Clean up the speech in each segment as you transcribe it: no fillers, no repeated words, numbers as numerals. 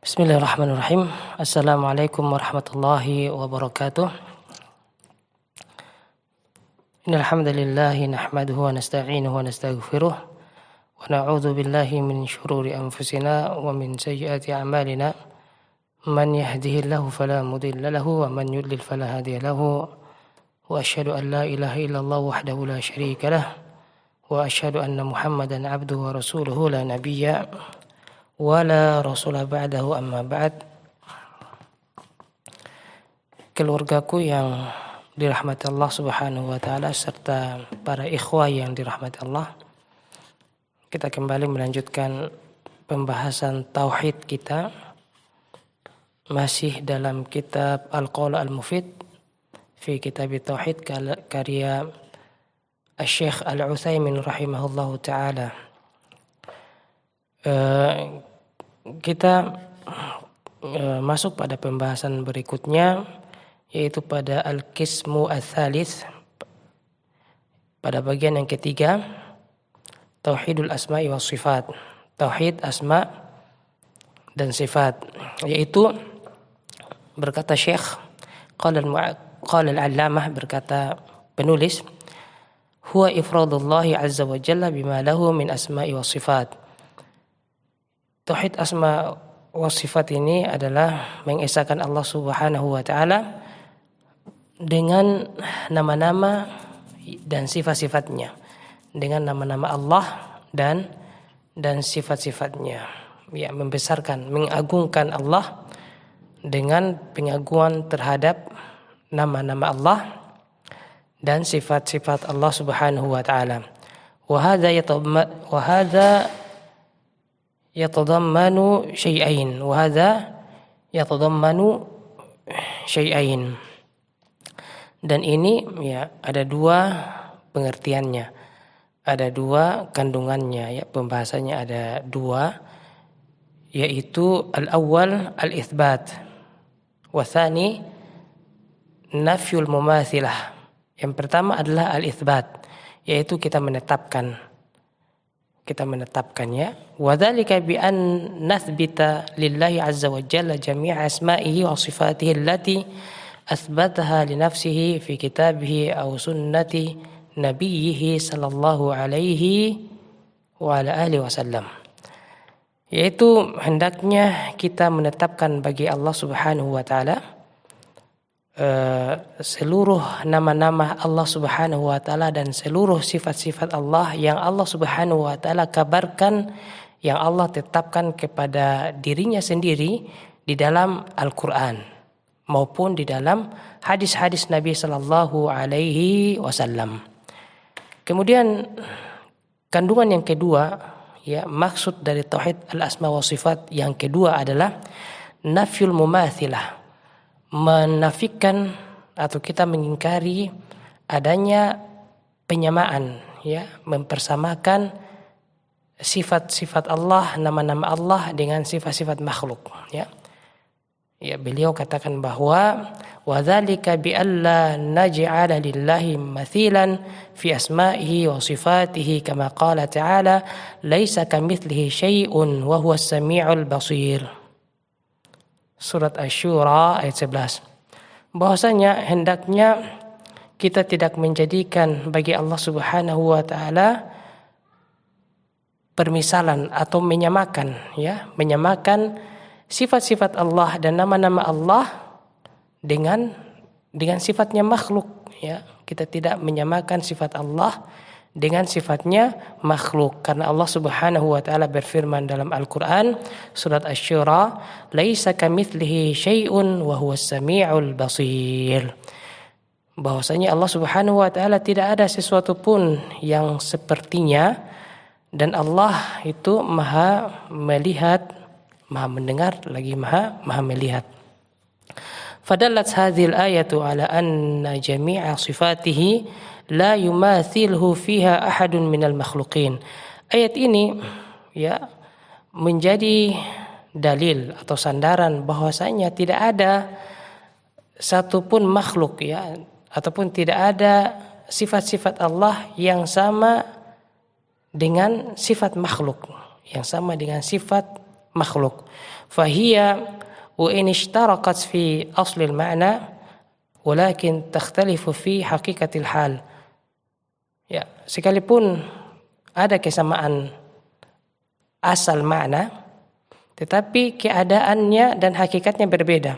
Bismillahirrahmanirrahim. Assalamualaikum warahmatullahi wabarakatuh. Innal hamdalillah nahmaduhu wa nasta'inuhu wa nastaghfiruh wa na'udzu billahi min shururi anfusina wa min sayyiati a'malina. Man yahdihillahu fala mudilla lahu wa man yudlil fala hadiya lahu. Wa asyhadu an la ilaha illallah wahdahu la syarika lah wa asyhadu anna Muhammadan 'abduhu wa rasuluhu la nabiyya wala rasulah ba'dahu amma ba'd. Keluargaku yang dirahmati Allah Subhanahu wa taala serta para ikhwah yang dirahmati Allah, kita kembali melanjutkan pembahasan tauhid kita masih dalam kitab Al-Qaul Al-Mufid fi Kitab Tauhid karya Asy-Syaikh Al-Utsaimin rahimahullahu taala. Kita masuk pada pembahasan berikutnya, yaitu pada Al-Qismu Ats-Tsalits, pada bagian yang ketiga, Tauhidul Asma'i was Sifat, tauhid asma dan sifat, yaitu berkata Syekh qala al-'allamah, berkata penulis, huwa ifradullah azza wa jalla bima lahu min asma'i was sifat. Tauhid asma wa sifat ini adalah mengesahkan Allah Subhanahu wa taala dengan nama-nama dan sifat-sifatnya, dengan nama-nama Allah dan sifat-sifatnya. Ya, membesarkan, mengagungkan Allah dengan pengagungan terhadap nama-nama Allah dan sifat-sifat Allah Subhanahu wa taala. Wa hadza yatadammanu syai'ain wa hadza yatadammanu syai'ain. Dan ini ya ada dua pengertiannya, ada dua kandungannya, ya pembahasannya ada dua, yaitu al-awwal al-itsbat wa tsani nafyul mumathilah. Yang pertama adalah al-itsbat, yaitu kita menetapkannya. Wa dzalika bi an nathbita lillahi azza wa jalla jami'a asma'ihi wa sifatihi allati athbataha li nafsihi fi kitabihi aw sunnati nabiyhi sallallahu alaihi wa ala alihi wasallam. Yaitu hendaknya kita menetapkan bagi Allah Subhanahu wa taala seluruh nama-nama Allah Subhanahu wa taala dan seluruh sifat-sifat Allah yang Allah Subhanahu wa taala kabarkan, yang Allah tetapkan kepada dirinya sendiri di dalam Al-Qur'an maupun di dalam hadis-hadis Nabi sallallahu alaihi wasallam. Kemudian kandungan yang kedua, ya maksud dari tauhid al-asma wa sifat yang kedua adalah nafyul mumathilah, menafikan atau kita mengingkari adanya penyamaan, ya mempersamakan sifat-sifat Allah, nama-nama Allah dengan sifat-sifat makhluk, ya. Ya, beliau katakan bahwa wa dzalika bi alla naj'ala lillahi mathilan fi asma'ihi wa sifatihi kama qala ta'ala laisa kamitslihi syai'un wa huwas samiul basir. Surat Asy-Syura ayat 11. Bahwasanya hendaknya kita tidak menjadikan bagi Allah Subhanahu wa taala permisalan atau menyamakan sifat-sifat Allah dan nama-nama Allah dengan sifatnya makhluk, ya. Kita tidak menyamakan sifat Allah dengan sifatnya makhluk, karena Allah Subhanahu wa taala berfirman dalam Al-Qur'an surat Asy-Syura, laisa kamitslihi syai'un wa huwas samiul basir. Bahwasanya Allah Subhanahu wa taala tidak ada sesuatu pun yang sepertinya, dan Allah itu Maha melihat, Maha mendengar, lagi Maha melihat. Fadallat hadhil ayatu ala anna jami'a sifatihi la yumathilhu fiha ahadun minal makhluqin. Ayat ini ya menjadi dalil atau sandaran bahwasanya tidak ada satupun makhluk, ya, ataupun tidak ada sifat-sifat Allah yang sama dengan sifat makhluk, yang sama dengan sifat makhluk. Fahiya wa in ishtaraqat fi aslil ma'na walakin takhtalifu fi haqiqatil hal. Ya, sekalipun ada kesamaan asal makna, tetapi keadaannya dan hakikatnya berbeda.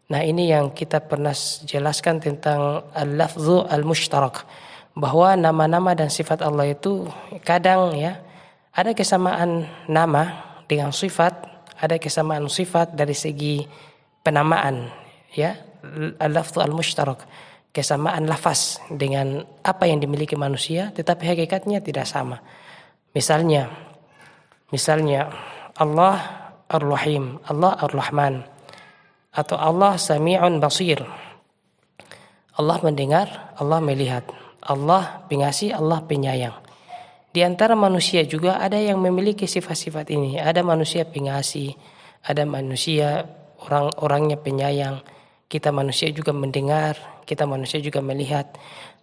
Nah, ini yang kita pernah jelaskan tentang al-lafzu al-mushtarak, bahwa nama-nama dan sifat Allah itu kadang ya ada kesamaan nama dengan sifat, ada kesamaan sifat dari segi penamaan, ya, al-lafzu al-mushtarak, kesamaan lafaz dengan apa yang dimiliki manusia, tetapi hakikatnya tidak sama. Misalnya Allah Ar-Rahim, Allah Ar-Rahman, atau Allah Sami'un Basir. Allah mendengar, Allah melihat. Allah pengasih, Allah penyayang. Di antara manusia juga ada yang memiliki sifat-sifat ini. Ada manusia pengasih, ada manusia orang-orangnya penyayang. Kita manusia juga mendengar, kita manusia juga melihat.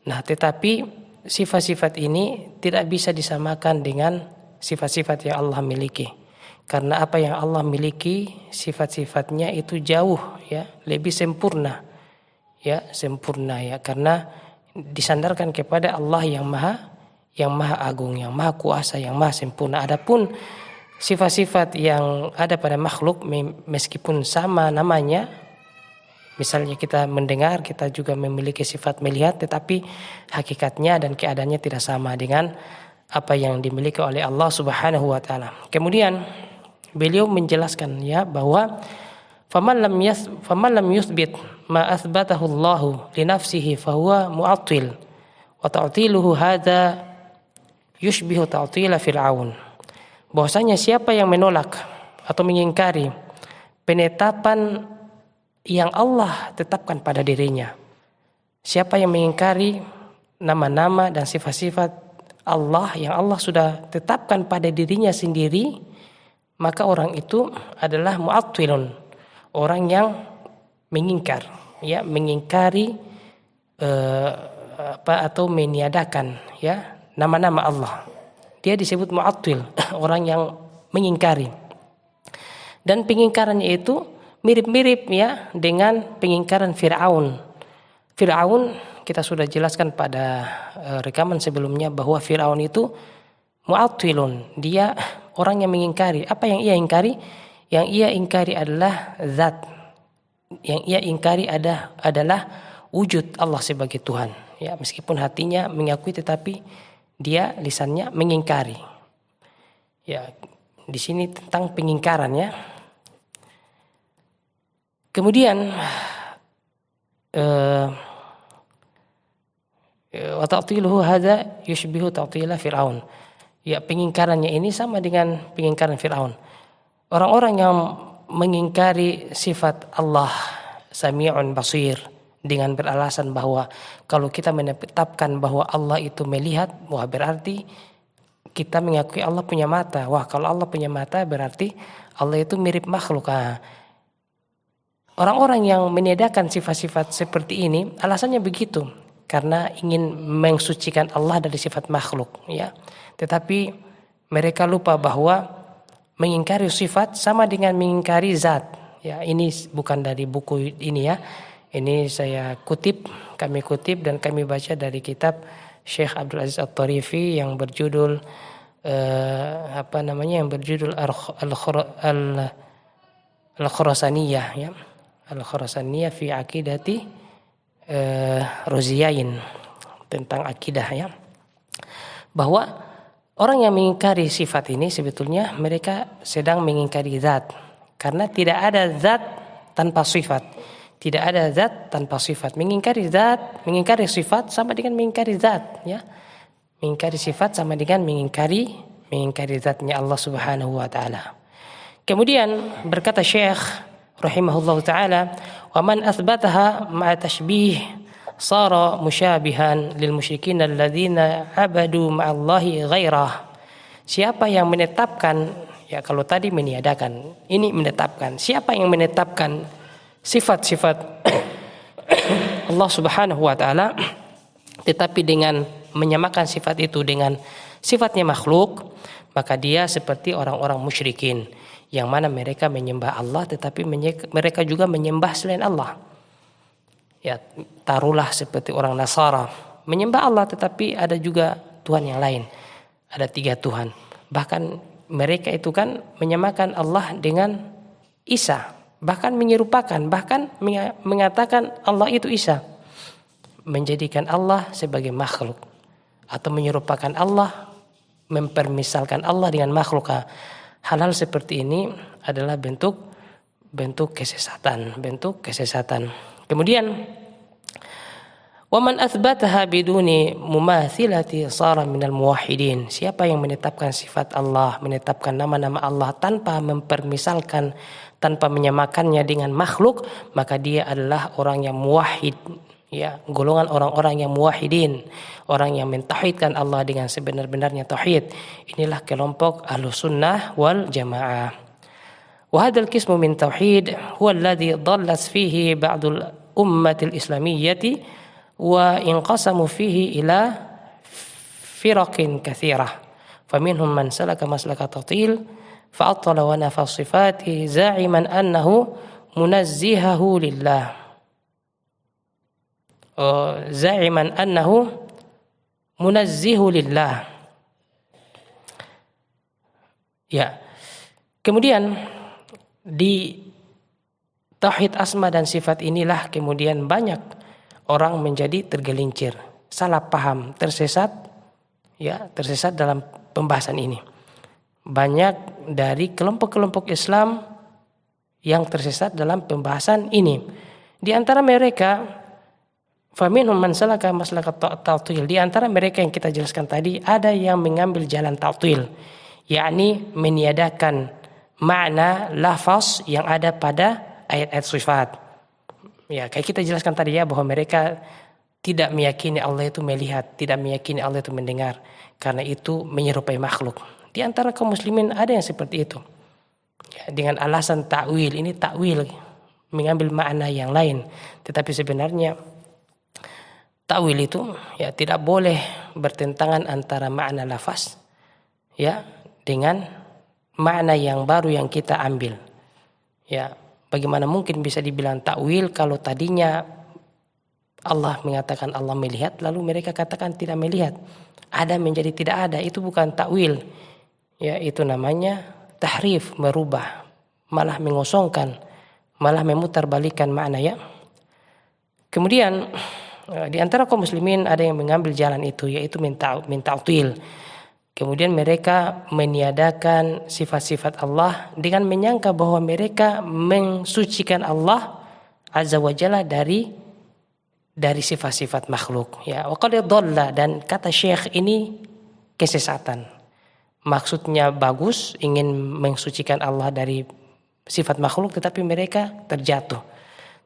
Nah, tetapi sifat-sifat ini tidak bisa disamakan dengan sifat-sifat yang Allah miliki. Karena apa yang Allah miliki, sifat-sifatnya itu jauh ya, lebih sempurna. Ya, sempurna ya, karena disandarkan kepada Allah yang maha agung, yang maha kuasa, yang maha sempurna. Adapun sifat-sifat yang ada pada makhluk meskipun sama namanya, misalnya kita mendengar, kita juga memiliki sifat melihat, tetapi hakikatnya dan keadaannya tidak sama dengan apa yang dimiliki oleh Allah Subhanahu wa taala. Kemudian beliau menjelaskan ya bahwa faman lam yuthbit ma athbatahu Allah li nafsihi fa huwa mu'attil wa ta'tiluhu hadza yushbihu ta'tila Fir'aun. Bahwasanya siapa yang menolak atau mengingkari penetapan yang Allah tetapkan pada dirinya, siapa yang mengingkari nama-nama dan sifat-sifat Allah yang Allah sudah tetapkan pada dirinya sendiri, maka orang itu adalah mu'attilun, orang yang mengingkari atau meniadakan ya nama-nama Allah. Dia disebut mu'attil, orang yang mengingkari. Dan pengingkarannya itu mirip-mirip ya dengan pengingkaran Fir'aun. Fir'aun kita sudah jelaskan pada rekaman sebelumnya bahwa Fir'aun itu mu'attilun, dia orang yang mengingkari. Apa yang ia ingkari? Yang ia ingkari adalah zat. Yang ia ingkari adalah wujud Allah sebagai Tuhan. Ya, meskipun hatinya mengakui tetapi dia lisannya mengingkari. Ya, di sini tentang pengingkaran ya. Kemudian wa ta'tiluhu hadza yushbihu ta'tila Fir'aun. Ya, pengingkarannya ini sama dengan pengingkaran Fir'aun. Orang-orang yang mengingkari sifat Allah Sami'un Basir dengan beralasan bahwa kalau kita menetapkan bahwa Allah itu melihat, wah berarti kita mengakui Allah punya mata. Wah, kalau Allah punya mata berarti Allah itu mirip makhluk. Orang-orang yang meniadakan sifat-sifat seperti ini alasannya begitu, karena ingin mensucikan Allah dari sifat makhluk ya. Tetapi mereka lupa bahwa mengingkari sifat sama dengan mengingkari zat. Ya, ini bukan dari buku ini ya. Ini kami kutip dan kami baca dari kitab Syekh Abdul Aziz At-Tarifi yang berjudul Al-Khurasaniyah ya. Al-Khurasaniyah fi aqidati Roziyain, tentang akidah ya. Bahwa orang yang mengingkari sifat ini sebetulnya mereka sedang mengingkari zat. Karena tidak ada zat tanpa sifat. Tidak ada zat tanpa sifat. Mengingkari mengingkari sifat sama dengan mengingkari zat ya. Mengingkari sifat sama dengan mengingkari zatnya Allah Subhanahu wa taala. Kemudian berkata Syekh rahimahullah taala, "Wa man athbataha ma'a tashbih sara musyabihan lil musyrikin alladzina abadu ma'allahi ghairah." Siapa yang menetapkan, ya kalau tadi meniadakan, ini menetapkan. Siapa yang menetapkan sifat-sifat Allah Subhanahu wa taala tetapi dengan menyamakan sifat itu dengan sifatnya makhluk, maka dia seperti orang-orang musyrikin yang mana mereka menyembah Allah tetapi mereka juga menyembah selain Allah. Ya, taruhlah seperti orang Nasara, menyembah Allah tetapi ada juga Tuhan yang lain. Ada 3 Tuhan. Bahkan mereka itu kan menyamakan Allah dengan Isa, bahkan menyerupakan, bahkan mengatakan Allah itu Isa, menjadikan Allah sebagai makhluk atau menyerupakan Allah, mempermisalkan Allah dengan makhluk. Hal-hal seperti ini adalah bentuk kesesatan, Kemudian waman athbataha biduni mumathilati sara minal muwahhidin. Siapa yang menetapkan sifat Allah, menetapkan nama-nama Allah tanpa mempermisalkan, tanpa menyamakannya dengan makhluk, maka dia adalah orang yang muwahhid. Ya, golongan orang-orang yang muwahhidin, orang yang mentauhidkan Allah dengan sebenar-benarnya tauhid. Inilah kelompok Ahlussunnah wal Jamaah. Wa hadzal qismu min tauhid huwa alladhi dhallat fihi ba'dul ummatil islamiyyati wa inqasamu fihi ila firaqin katsirah. Faminhum man salaka maslaka tatil fa'attala wa nafa sifati za'iman annahu munazzihahu lillah. Za'iman annahu munazzihu lillah. Ya. Kemudian di tauhid asma dan sifat inilah kemudian banyak orang menjadi tergelincir, salah paham, tersesat dalam pembahasan ini. Banyak dari kelompok-kelompok Islam yang tersesat dalam pembahasan ini. Di antara mereka faminhum man salaka maslaka ta'til. Di antara mereka yang kita jelaskan tadi ada yang mengambil jalan ta'til, yakni meniadakan makna lafaz yang ada pada ayat-ayat sifat. Ya, kayak kita jelaskan tadi ya, bahwa mereka tidak meyakini Allah itu melihat, tidak meyakini Allah itu mendengar, karena itu menyerupai makhluk. Di antara kaum muslimin ada yang seperti itu. Ya, dengan alasan takwil, ini takwil mengambil makna yang lain, tetapi sebenarnya takwil itu ya tidak boleh bertentangan antara makna lafaz ya dengan makna yang baru yang kita ambil. Ya, bagaimana mungkin bisa dibilang takwil kalau tadinya Allah mengatakan Allah melihat, lalu mereka katakan tidak melihat. Ada menjadi tidak ada, itu bukan takwil. Ya, itu namanya tahrif, merubah, malah mengosongkan, malah memutarbalikkan makna ya. Kemudian di antara kaum muslimin ada yang mengambil jalan itu, yaitu min ta'til. Kemudian mereka meniadakan sifat-sifat Allah dengan menyangka bahwa mereka mensucikan Allah Azza wa Jalla dari sifat-sifat makhluk. Ya, wa qad dhalla, dan kata Syekh ini kesesatan. Maksudnya bagus, ingin mensucikan Allah dari sifat makhluk, tetapi mereka terjatuh.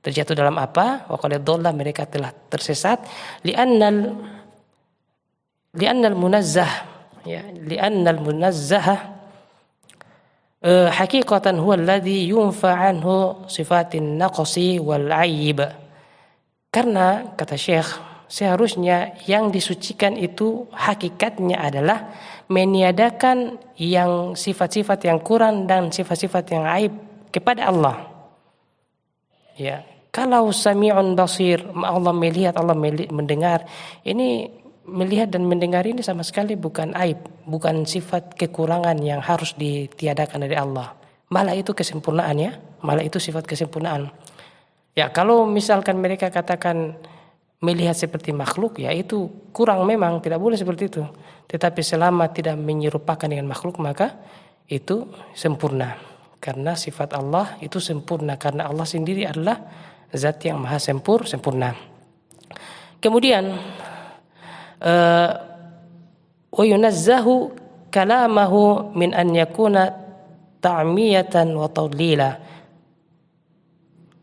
Terjatuh dalam apa? Wa qad dhalla, mereka telah tersesat li'annal munazzah. Ya, li'annal munazzah hakikatan huwa alladhi yunfa anhu sifatin naqsi wal aib. Karena kata Syekh, seharusnya yang disucikan itu hakikatnya adalah meniadakan yang sifat-sifat yang kurang dan sifat-sifat yang aib kepada Allah. Ya, kalau Sami'un Basir, Allah melihat, Allah mendengar, ini melihat dan mendengar ini sama sekali bukan aib, bukan sifat kekurangan yang harus ditiadakan dari Allah. Malah itu kesempurnaan ya, malah itu sifat kesempurnaan. Ya, kalau misalkan mereka katakan melihat seperti makhluk, ya itu kurang memang, tidak boleh seperti itu. Tetapi selama tidak menyerupakan dengan makhluk, maka itu sempurna. Karena sifat Allah itu sempurna, karena Allah sendiri adalah zat yang maha sempurna. Kemudian wa yunazzahu kalamahu min an yakuna ta'miyatan wa tadlila.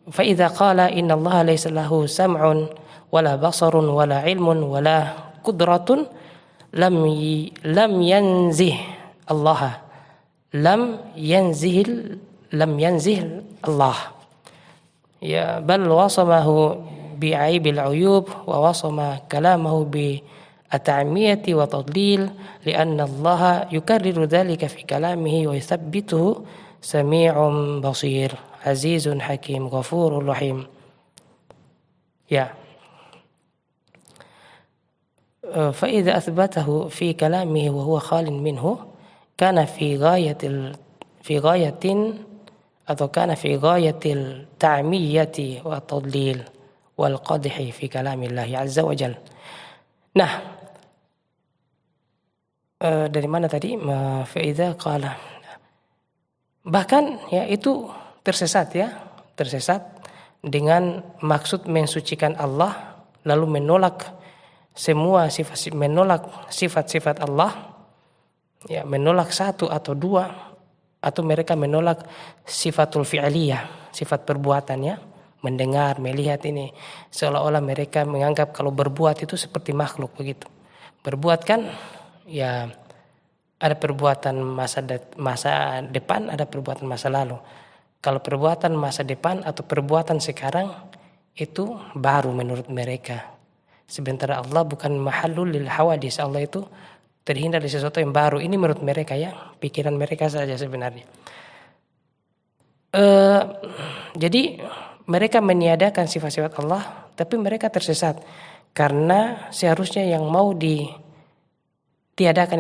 Fa idza qala inna Allah laysa lahu sam'un wala basarun wala ilmun wala qudratun lam yanzih Allah, lam yanzih Allah, ya bal wasamahu bi'aibil uyub wa wasama kalamahu bi at-ta'miyati wa tadlil li'anna Allah yukarriru dhalika fi kalamihi wa yuthabbituhu Sami'un basir, azizun hakim, ghafurur rahim. Ya. Fa idza athbatahu fi kalamihi wa huwa khalin minhu kana fi ghayatin atau kana fi ghayatil ta'miyati wa tadlil wal qadhi fi kalamillah azza wa jalla. Nah, dari mana tadi? Fa idza qala. Bahkan ya itu tersesat dengan maksud mensucikan Allah lalu menolak sifat-sifat Allah, ya, menolak satu atau dua, atau mereka menolak sifatul fi'liyah, sifat perbuatannya, mendengar, melihat, ini seolah-olah mereka menganggap kalau berbuat itu seperti makhluk begitu. Berbuat kan ya ada perbuatan masa depan, ada perbuatan masa lalu. Kalau perbuatan masa depan atau perbuatan sekarang itu baru menurut mereka. Sementara Allah bukan mahallul lil hawadis. Allah itu terhindar dari sesuatu yang baru. Ini menurut mereka, ya, pikiran mereka saja sebenarnya. Jadi mereka meniadakan sifat-sifat Allah, tapi mereka tersesat karena seharusnya yang mau ditiadakan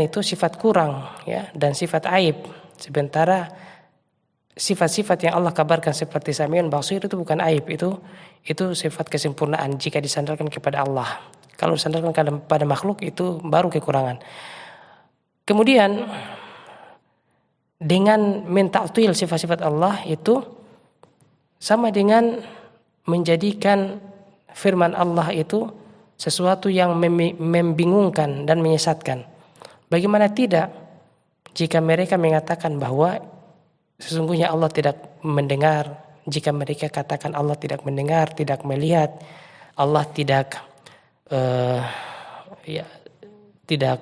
itu sifat kurang, ya, dan sifat aib. Sementara sifat-sifat yang Allah kabarkan seperti Sami'un Basir itu bukan aib, itu sifat kesempurnaan jika disandarkan kepada Allah. Kalau disandarkan kepada makhluk itu baru kekurangan. Kemudian dengan menta'til sifat-sifat Allah itu sama dengan menjadikan firman Allah itu sesuatu yang membingungkan dan menyesatkan. Bagaimana tidak jika mereka mengatakan bahwa sesungguhnya Allah tidak mendengar, jika mereka katakan Allah tidak mendengar, tidak melihat, Allah tidak tidak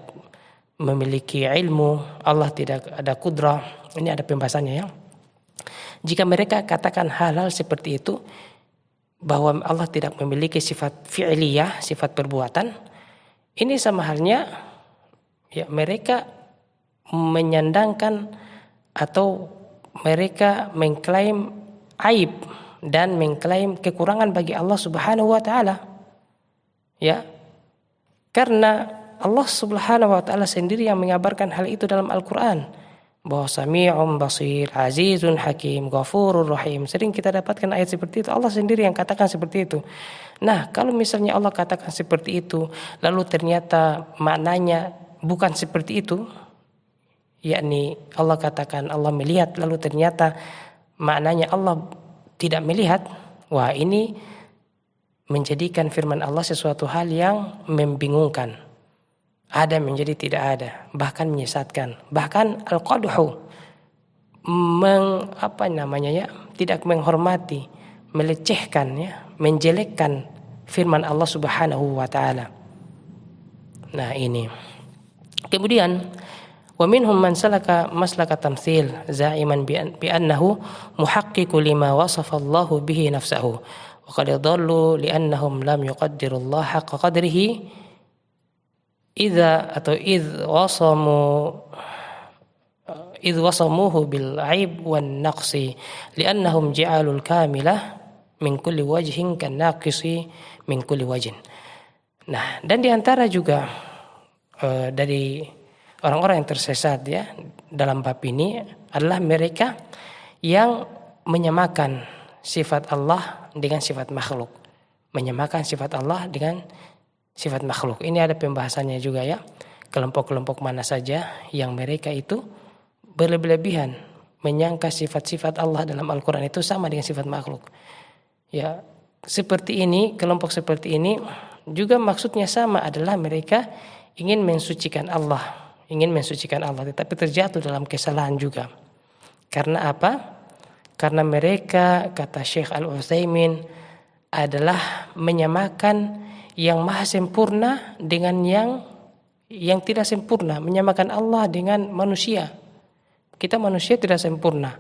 memiliki ilmu, Allah tidak ada kudrah. Ini ada pembahasannya, ya. Jika mereka katakan hal-hal seperti itu, bahwa Allah tidak memiliki sifat fi'liyah, sifat perbuatan, ini sama halnya, ya, mereka menyandangkan atau mereka mengklaim aib dan mengklaim kekurangan bagi Allah Subhanahu wa taala. Ya. Karena Allah Subhanahu wa taala sendiri yang mengabarkan hal itu dalam Al-Qur'an, bahwa Sami'un Basir, Azizun Hakim, Ghafurur Rahim. Sering kita dapatkan ayat seperti itu. Allah sendiri yang katakan seperti itu. Nah, kalau misalnya Allah katakan seperti itu, lalu ternyata maknanya bukan seperti itu, yakni Allah katakan Allah melihat, lalu ternyata maknanya Allah tidak melihat, wah, ini menjadikan firman Allah sesuatu hal yang membingungkan. Ada menjadi tidak ada, bahkan menyesatkan, bahkan al-qadhu, tidak menghormati, melecehkan, ya, menjelekkan firman Allah Subhanahu wa taala. Nah, ini. Kemudian wa minhum man salaka maslaka tamtsil za'iman bi annahu muhaqqiqu lima wasafa Allahu bihi nafsahu wa qad dhallu li annahum lam yuqaddiru Allah haqqa qadrihi idh wasamuhu bil aib wan naqsi li'annahum ja'alul kamilah min kulli wajhin kan naqisi min kulli wajhin. Nah, dan diantara juga dari orang-orang yang tersesat, ya, dalam bab ini adalah mereka yang menyamakan sifat Allah dengan sifat makhluk. Menyamakan sifat Allah dengan sifat makhluk. Ini ada pembahasannya juga, ya. Kelompok-kelompok mana saja yang mereka itu berlebihan menyangka sifat-sifat Allah dalam Al-Quran itu sama dengan sifat makhluk. Ya, seperti ini, kelompok seperti ini juga maksudnya sama, adalah mereka ingin mensucikan Allah, tetapi terjatuh dalam kesalahan juga. Karena apa? Karena mereka, kata Syekh Al-Utsaimin, adalah menyamakan yang maha sempurna dengan yang tidak sempurna, menyamakan Allah dengan manusia. Kita manusia tidak sempurna.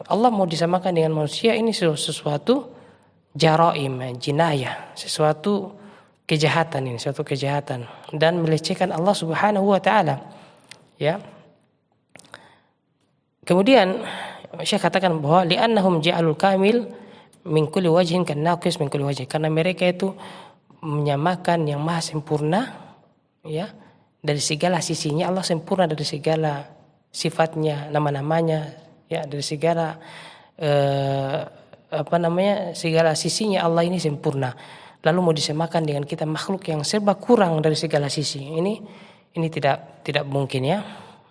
Allah mau disamakan dengan manusia, ini sesuatu jaraim, jinayah, sesuatu kejahatan, ini suatu kejahatan dan melecehkan Allah Subhanahu wa taala. Ya. Kemudian Syekh katakan bahwa li'annahum ja'alul kamil min kulli wajhin kan naqis min kulli wajhin, karena mereka itu menyamakan yang maha sempurna ya dari segala sisinya. Allah sempurna dari segala sifatnya, nama-namanya ya, dari segala segala sisinya Allah ini sempurna. Lalu mau disamakan dengan kita makhluk yang serba kurang dari segala sisi. Ini tidak mungkin ya.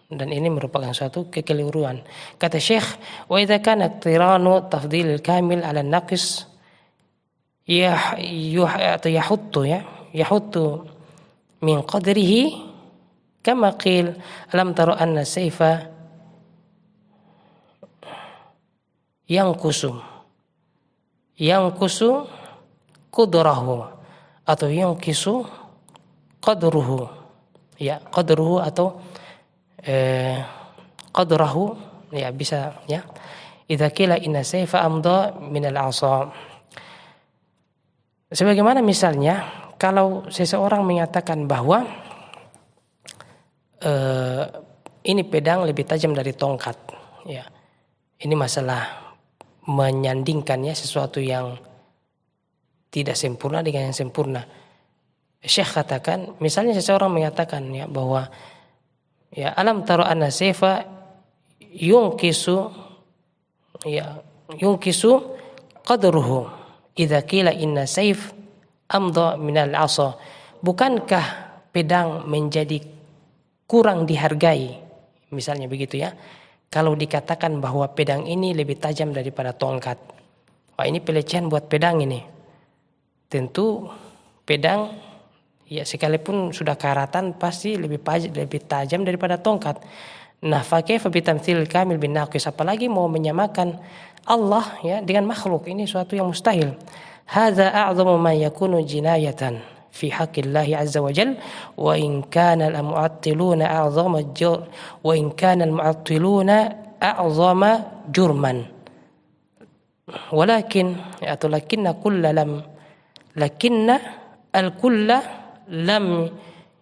Dan ini merupakan suatu kekeliruan. Kata Syekh, wa idza kana tiranu tafdhil kamil 'ala naqis yahuttu min qadrihi kama qil alam tara anna sayfa yanqusu qudrahu atau yanqisu qadruhu ya, qadruhu atau qadrahu ya, bisa ya, idza qila inna sayfa amda min al-'asa. Sebagaimana misalnya kalau seseorang menyatakan bahwa ini pedang lebih tajam dari tongkat ya, ini masalah menyandingkannya sesuatu yang tidak sempurna dengan yang sempurna. Syekh katakan, misalnya seseorang mengatakan ya bahwa ya alam taro anna sayfa yunqisu qadruhu idza qila inna sayf amda minal 'asa. Bukankah pedang menjadi kurang dihargai, misalnya begitu ya, kalau dikatakan bahwa pedang ini lebih tajam daripada tongkat. Wah, ini pelecehan buat pedang ini. Tentu pedang ya sekalipun sudah karatan pasti lebih tajam daripada tongkat. Nah, fa kaifa bitamtsil kamil bin naqis, apalagi mau menyamakan Allah ya dengan makhluk, ini suatu yang mustahil. Hadza a'zamu ma yakunu jinayatan fi haqqillahi azza wa jalla wa in kana al-mu'attiluna a'zama jurman. Walakin atau lakinna al-kulla lam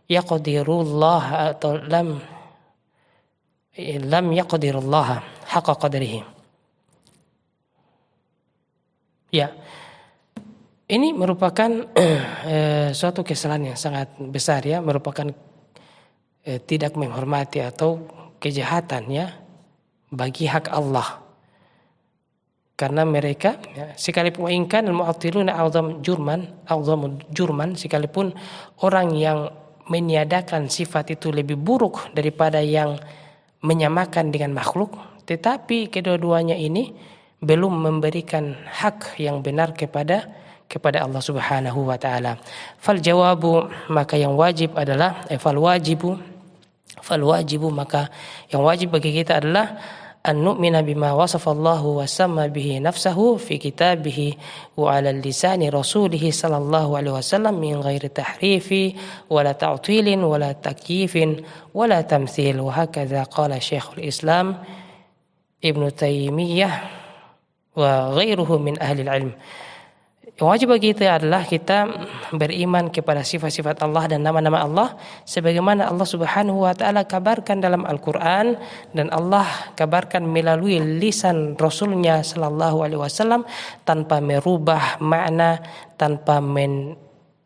yaqdirullah atau lam yaqdirullah haqqa qadrihi. Ya. Ini merupakan suatu kesalahan yang sangat besar ya, merupakan tidak menghormati atau kejahatan ya bagi hak Allah. Karena mereka ya, sekalipun ingkan al-mu'attiluna a'zam jurman, sekalipun orang yang meniadakan sifat itu lebih buruk daripada yang menyamakan dengan makhluk, tetapi kedua-duanya ini belum memberikan hak yang benar kepada Allah Subhanahu wa taala. Fal jawabu, maka yang wajib adalah fal wajibu maka yang wajib bagi kita adalah an nu'mina bima wasafa Allahu wa samma bihi nafsahu fi kitabihi wa 'ala lisani rasulih sallallahu alaihi wasallam min ghairi tahrifi wala ta'tilin wala takyifin wala tamtsil. Wa hakadha qala Syekhul Islam Ibnu Taimiyah wa ghairuhu min ahli ilm. Yang wajib bagi kita adalah kita beriman kepada sifat-sifat Allah dan nama-nama Allah sebagaimana Allah Subhanahu wa taala kabarkan dalam Al-Qur'an dan Allah kabarkan melalui lisan Rasulnya sallallahu alaihi wasallam tanpa merubah makna, tanpa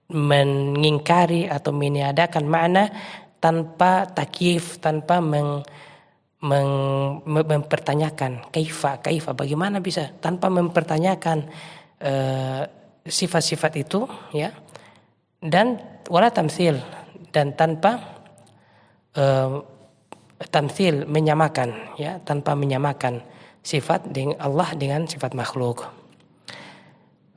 mengingkari atau meniadakan makna, tanpa takyif, tanpa mempertanyakan kaifa bagaimana bisa, tanpa mempertanyakan sifat-sifat itu ya, dan wala tamtsil, dan tanpa tamtsil menyamakan ya, tanpa menyamakan sifat dengan Allah dengan sifat makhluk.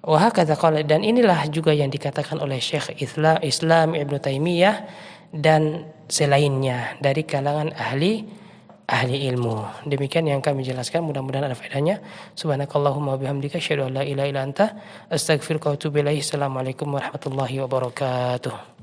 Wa hakadha qala, dan inilah juga yang dikatakan oleh Syekh Islam Ibnu Taimiyah dan selainnya dari kalangan ahli ilmu. Demikian yang kami jelaskan, mudah-mudahan ada faedahnya. Subhanakallahumma bihamdika asyhadu an la ilaha illa anta astaghfiruka wa atubu ilaik. Assalamualaikum warahmatullahi wabarakatuh.